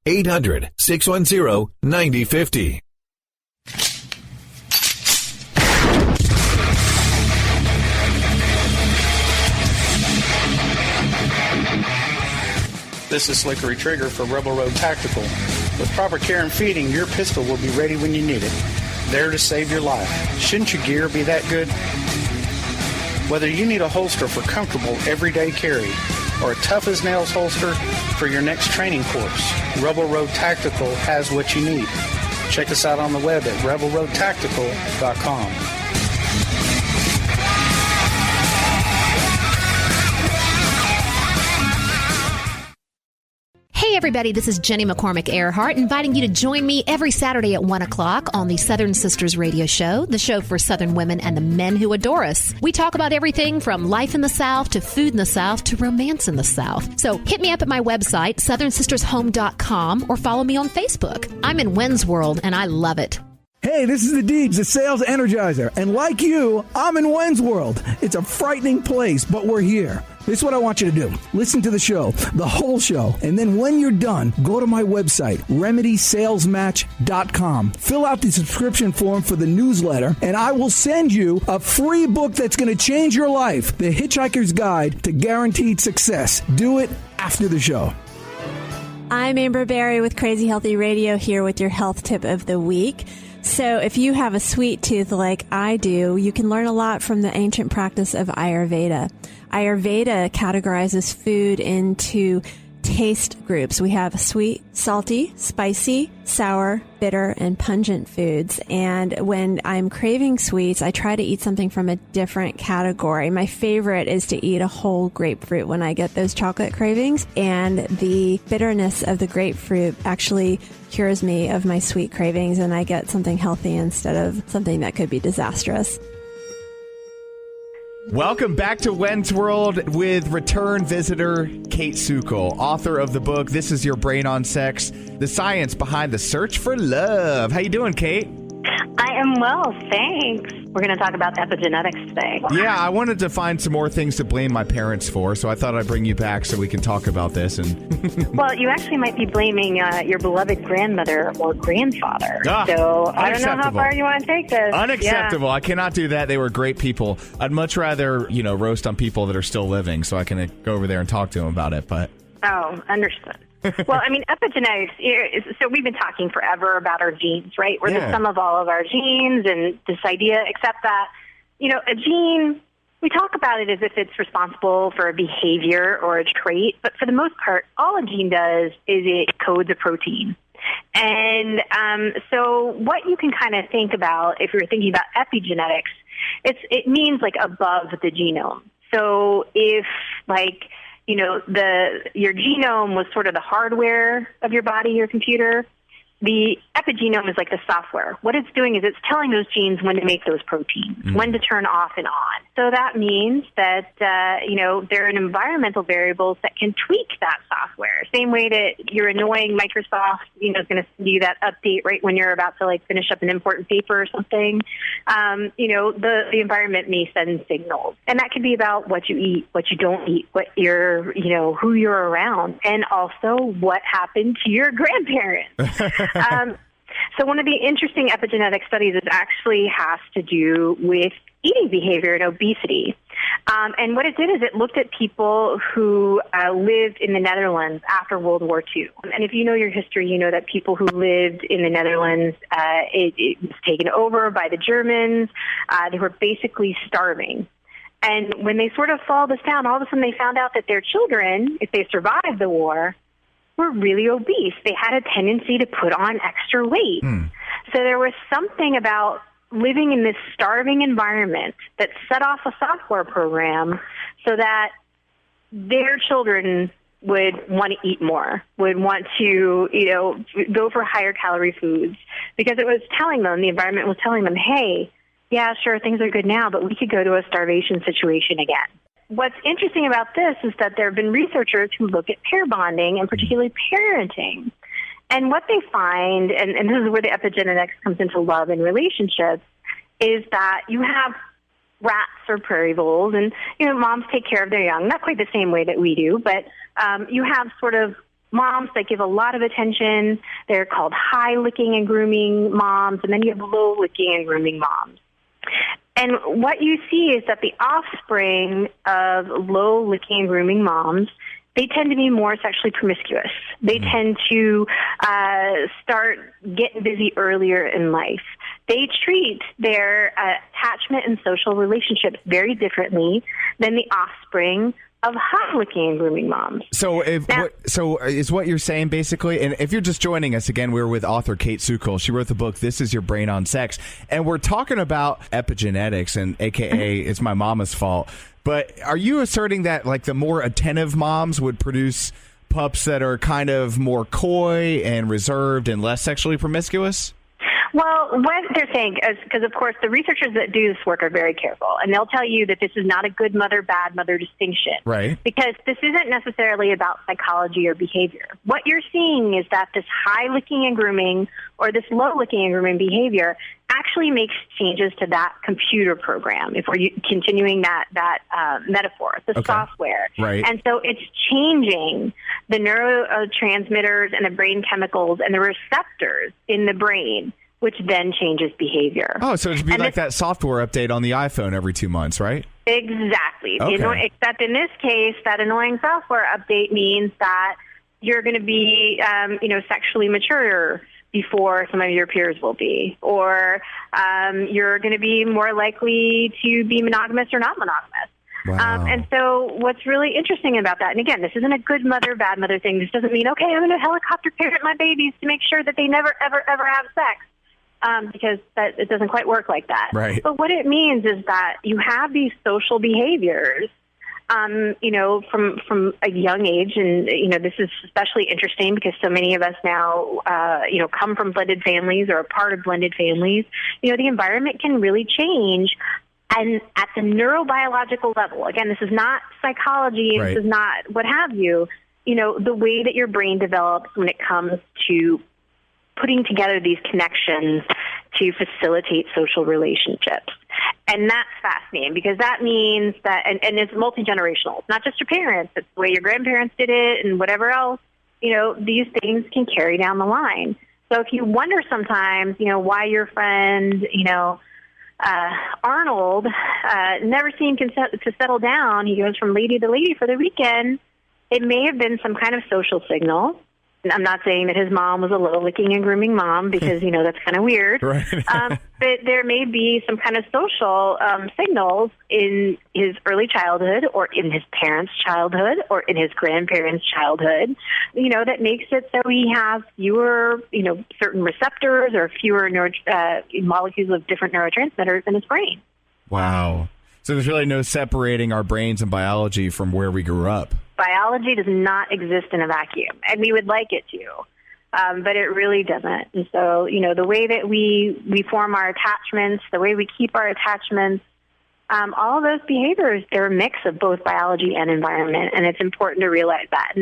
800-610-9050. This is Slickery Trigger for Rebel Road Tactical. With proper care and feeding, your pistol will be ready when you need it. There to save your life. Shouldn't your gear be that good? Whether you need a holster for comfortable everyday carry or a tough-as-nails holster for your next training course, Rebel Road Tactical has what you need. Check us out on the web at rebelroadtactical.com. Hey everybody, this is Jenny McCormick Earhart, inviting you to join me every Saturday at 1 o'clock on the Southern Sisters Radio Show, the show for Southern women and the men who adore us. We talk about everything from life in the South to food in the South to romance in the South. So hit me up at my website, southernsistershome.com, or follow me on Facebook. I'm in Wynn's World, and I love it. Hey, this is the Deeds, the sales energizer. And like you, I'm in Wynn's World. It's a frightening place, but we're here. This is what I want you to do. Listen to the show, the whole show. And then when you're done, go to my website, remedysalesmatch.com. Fill out the subscription form for the newsletter, and I will send you a free book that's going to change your life, The Hitchhiker's Guide to Guaranteed Success. Do it after the show. I'm Amber Berry with Crazy Healthy Radio here with your health tip of the week. So if you have a sweet tooth like I do, you can learn a lot from the ancient practice of Ayurveda. Ayurveda categorizes food into taste groups. We have sweet, salty, spicy, sour, bitter, and pungent foods. And when I'm craving sweets, I try to eat something from a different category. My favorite is to eat a whole grapefruit when I get those chocolate cravings. And the bitterness of the grapefruit actually cures me of my sweet cravings, and I get something healthy instead of something that could be disastrous. Welcome back to Wynn's World with return visitor Kate Sukol, author of the book This Is Your Brain on Sex, the science behind the search for love. How you doing, Kate? I am well, thanks. We're going to talk about epigenetics today. Yeah, I wanted to find some more things to blame my parents for, so I thought I'd bring you back so we can talk about this. And well, you actually might be blaming your beloved grandmother or grandfather. So I don't know how far you want to take this. Unacceptable. Yeah. I cannot do that. They were great people. I'd much rather, roast on people that are still living so I can go over there and talk to them about it. But oh, understood. Well, I mean, epigenetics, so we've been talking forever about our genes, right? We're the sum of all of our genes, and this idea, except that, a gene, we talk about it as if it's responsible for a behavior or a trait, but for the most part, all a gene does is it codes a protein. And so what you can kind of think about if you're thinking about epigenetics, it means like above the genome. So if your genome was sort of the hardware of your body, your computer, the epigenome is like the software. What it's doing is it's telling those genes when to make those proteins, when to turn off and on. So that means that, there are environmental variables that can tweak that software. Same way that your annoying Microsoft, is going to send you that update right when you're about to finish up an important paper or something. The environment may send signals. And that could be about what you eat, what you don't eat, what you're, who you're around, and also what happened to your grandparents. So one of the interesting epigenetic studies actually has to do with eating behavior and obesity. And what it did is it looked at people who lived in the Netherlands after World War II. And if you know your history, you know that people who lived in the Netherlands, it was taken over by the Germans. They were basically starving. And when they sort of followed this down, all of a sudden they found out that their children, if they survived the war, were really obese. They had a tendency to put on extra weight. So there was something about living in this starving environment that set off a software program so that their children would want to eat more, would want to, go for higher calorie foods, because it was telling them, the environment was telling them, hey, yeah, sure, things are good now, but we could go to a starvation situation again. What's interesting about this is that there have been researchers who look at pair bonding and particularly parenting. And what they find, and this is where the epigenetics comes into love and relationships, is that you have rats or prairie voles, and, moms take care of their young, not quite the same way that we do, but you have sort of moms that give a lot of attention. They're called high-licking and grooming moms, and then you have low-licking and grooming moms. And what you see is that the offspring of low-licking and grooming moms, they tend to be more sexually promiscuous. They tend to start getting busy earlier in life. They treat their attachment and social relationships very differently than the offspring of high-licking and grooming moms. So is what you're saying basically, and if you're just joining us again, we're with author Kate Sukol. She wrote the book, This Is Your Brain on Sex, and we're talking about epigenetics, and AKA it's my mama's fault. But are you asserting that the more attentive moms would produce pups that are kind of more coy and reserved and less sexually promiscuous? Well, what they're saying is, because of course the researchers that do this work are very careful, and they'll tell you that this is not a good mother, bad mother distinction. Right. Because this isn't necessarily about psychology or behavior. What you're seeing is that this high licking and grooming or this low licking and grooming behavior actually makes changes to that computer program, if we're continuing that metaphor, the software. Right. And so it's changing the neurotransmitters and the brain chemicals and the receptors in the brain, which then changes behavior. Oh, so it'd be like that software update on the iPhone every 2 months, right? Exactly. Okay. Except in this case, that annoying software update means that you're going to be, sexually mature before some of your peers will be, or you're going to be more likely to be monogamous or not monogamous. Wow. And so what's really interesting about that, and again, this isn't a good mother, bad mother thing. This doesn't mean, okay, I'm going to helicopter parent my babies to make sure that they never, ever, ever have sex, because it doesn't quite work like that. Right. But what it means is that you have these social behaviors, from a young age, and, this is especially interesting because so many of us now, come from blended families or are part of blended families. The environment can really change. And at the neurobiological level, again, this is not psychology, right. This is not what have you, the way that your brain develops when it comes to putting together these connections to facilitate social relationships. And that's fascinating because that means that, and it's multi-generational. It's not just your parents. It's the way your grandparents did it and whatever else. These things can carry down the line. So if you wonder sometimes, why your friend, Arnold never seemed to settle down, he goes from lady to lady for the weekend, it may have been some kind of social signal. I'm not saying that his mom was a low-licking and grooming mom because, that's kind of weird. Right. But there may be some kind of social signals in his early childhood or in his parents' childhood or in his grandparents' childhood, that makes it so he has fewer, certain receptors or fewer molecules of different neurotransmitters in his brain. Wow. So there's really no separating our brains and biology from where we grew up. Biology does not exist in a vacuum, and we would like it to. but it really doesn't. And so, the way that we form our attachments, the way we keep our attachments, all of those behaviors, they're a mix of both biology and environment, and it's important to realize that.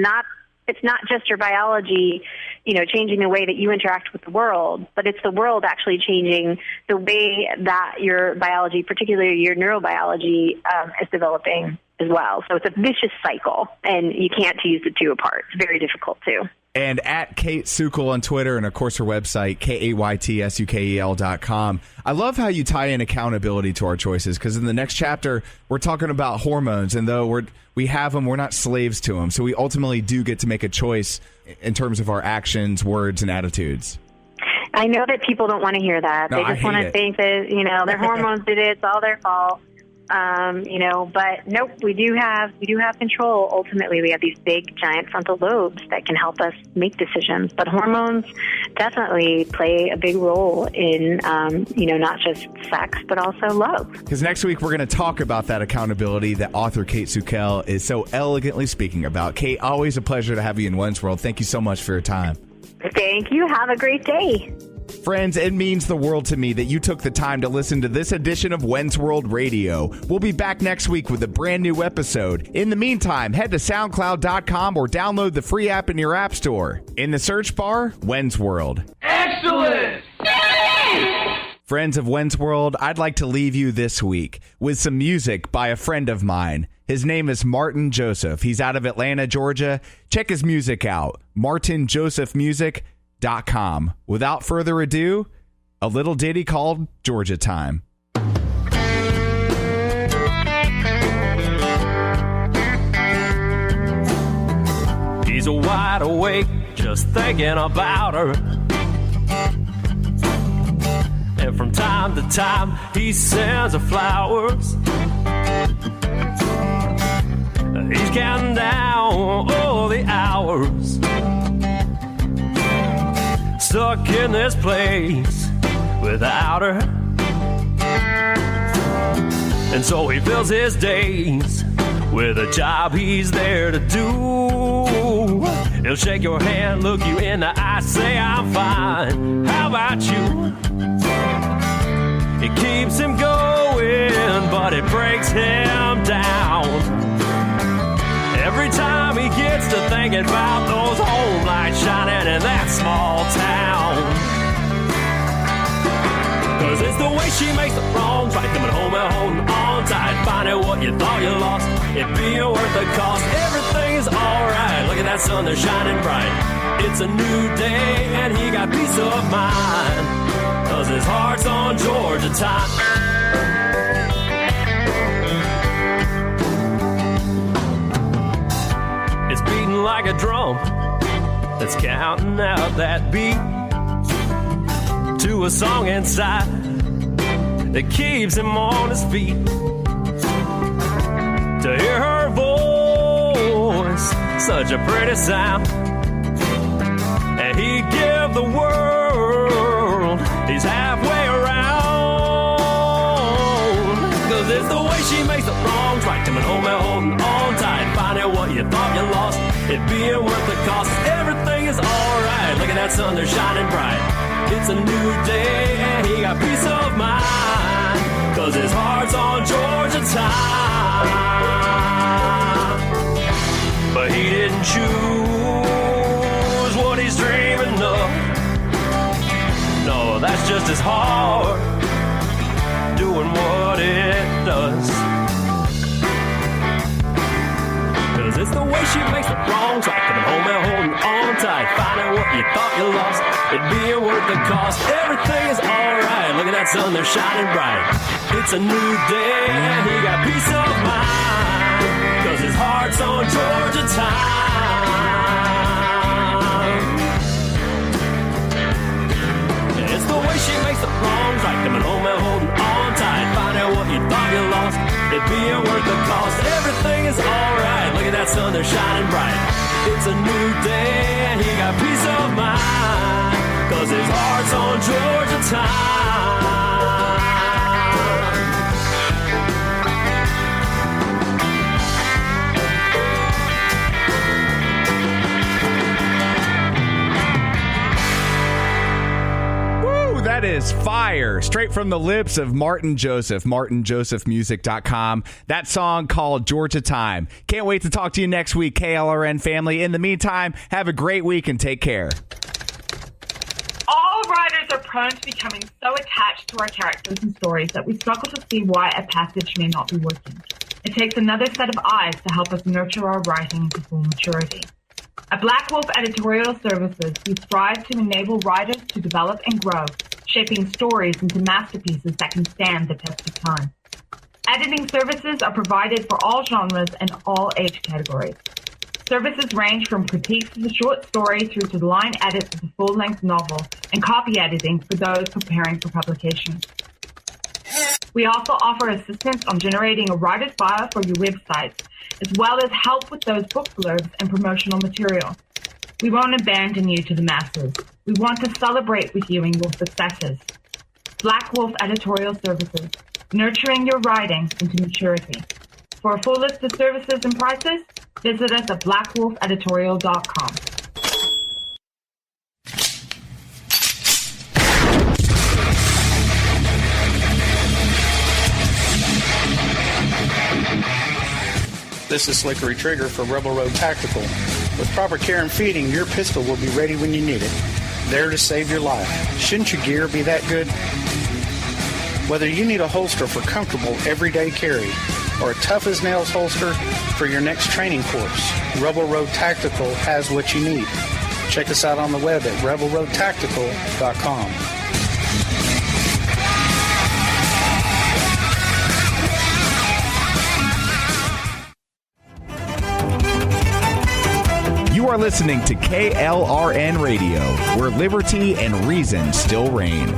It's not just your biology, changing the way that you interact with the world, but it's the world actually changing the way that your biology, particularly your neurobiology, is developing as well. So it's a vicious cycle, and you can't tease the two apart. It's very difficult to. And at Kate Sukel on Twitter, and of course her website, KAYTSUKEL.com. I love how you tie in accountability to our choices, because in the next chapter, we're talking about hormones, and though we have them, we're not slaves to them. So we ultimately do get to make a choice in terms of our actions, words, and attitudes. I know that people don't want to hear that. No, they just want to think that, their hormones did it, it's all their fault. But nope, we do have control. Ultimately, we have these big, giant frontal lobes that can help us make decisions. But hormones definitely play a big role in, not just sex, but also love. Because next week, we're going to talk about that accountability that author Kate Sukel is so elegantly speaking about. Kate, always a pleasure to have you in One's World. Thank you so much for your time. Thank you. Have a great day. Friends, it means the world to me that you took the time to listen to this edition of When's World Radio. We'll be back next week with a brand new episode. In the meantime, head to SoundCloud.com or download the free app in your app store. In the search bar, When's World. Excellent! Friends of When's World, I'd like to leave you this week with some music by a friend of mine. His name is Martin Joseph. He's out of Atlanta, Georgia. Check his music out, martinjosephmusic.com. Without further ado, a little ditty called Georgia Time. He's wide awake, just thinking about her. And from time to time, he sends her flowers. He's counting down all the hours. Stuck in this place without her. And so he fills his days with a job he's there to do. He'll shake your hand, look you in the eye, say I'm fine. How about you? It keeps him going, but it breaks him down. Every time he gets to thinking about those home lights shining in that small town. Cause it's the way she makes the wrongs right, coming home and holding on tight, finding what you thought you lost, it being worth the cost. Everything is alright, look at that sun, they're shining bright. It's a new day and he got peace of mind, cause his heart's on Georgia time. It's beating like a drum that's counting out that beat to a song inside that keeps him on his feet. To hear her voice, such a pretty sound, and he'd give the world he's halfway around. Cause it's the way she makes the wrongs right, coming home and holding on tight, finding what you thought you lost, it being worth the cost. Everything is alright, look at that sun, they're shining bright. It's a new day and he got peace of mind, cause his heart's on Georgia time. But he didn't choose what he's dreaming of. No, that's just his heart doing what it does. Cause it's the way she makes the wrongs right, coming home and holding on tight, finding what you thought you lost, it being worth the cost. Everything is alright, look at that sun, they're shining bright. It's a new day and he got peace of mind, cause his heart's on Georgia time. And it's the way she makes the wrongs right, coming home and holding on tight, finding what you thought you lost, it being worth the cost. Everything is alright, look at that sun, they're shining bright. It's a new day and he got peace of mind, cause his heart's on Georgia time. is Fire, straight from the lips of Martin Joseph, martinjosephmusic.com. That song called Georgia Time. Can't wait to talk to you next week, KLRN family. In the meantime, have a great week and take care. All writers are prone to becoming so attached to our characters and stories that we struggle to see why a passage may not be working. It takes another set of eyes to help us nurture our writing into full maturity. At Black Wolf Editorial Services, we strive to enable writers to develop and grow, shaping stories into masterpieces that can stand the test of time. Editing services are provided for all genres and all age categories. Services range from critiques of the short story through to line edits of the full-length novel and copy editing for those preparing for publication. We also offer assistance on generating a writer's bio for your websites, as well as help with those book blurbs and promotional material. We won't abandon you to the masses. We want to celebrate with you in your successes. Black Wolf Editorial Services, nurturing your writing into maturity. For a full list of services and prices, visit us at blackwolfeditorial.com. This is Slickery Trigger for Rebel Road Tactical. With proper care and feeding, your pistol will be ready when you need it. There to save your life. Shouldn't your gear be that good? Whether you need a holster for comfortable everyday carry or a tough-as-nails holster for your next training course, Rebel Road Tactical has what you need. Check us out on the web at rebelroadtactical.com. You are listening to KLRN Radio, where liberty and reason still reign.